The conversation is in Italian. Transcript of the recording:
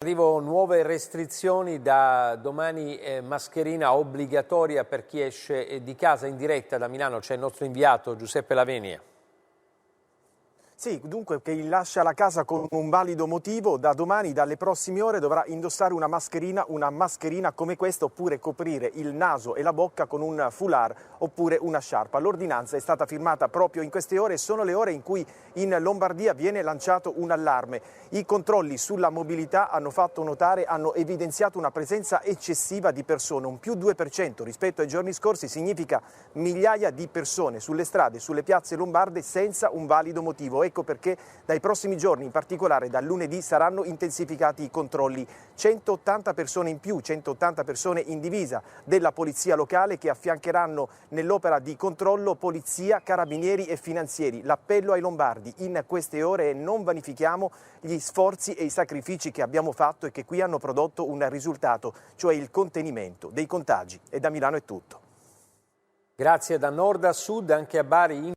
Arrivo nuove restrizioni, da domani mascherina obbligatoria per chi esce di casa. In diretta da Milano c'è il nostro inviato Giuseppe Lavenia. Sì, dunque chi lascia la casa con un valido motivo da domani, dalle prossime ore, dovrà indossare una mascherina come questa, oppure coprire il naso e la bocca con un foulard oppure una sciarpa. L'ordinanza è stata firmata proprio in queste ore e sono le ore in cui in Lombardia viene lanciato un allarme. I controlli sulla mobilità hanno evidenziato una presenza eccessiva di persone, un più 2% rispetto ai giorni scorsi, significa migliaia di persone sulle strade, sulle piazze lombarde senza un valido motivo. Ecco perché dai prossimi giorni, in particolare dal lunedì, saranno intensificati i controlli. 180 persone in più, 180 persone in divisa della polizia locale che affiancheranno nell'opera di controllo polizia, carabinieri e finanzieri. L'appello ai lombardi in queste ore è: non vanifichiamo gli sforzi e i sacrifici che abbiamo fatto e che qui hanno prodotto un risultato, cioè il contenimento dei contagi. E da Milano è tutto. Grazie. Da nord a sud, anche a Bari.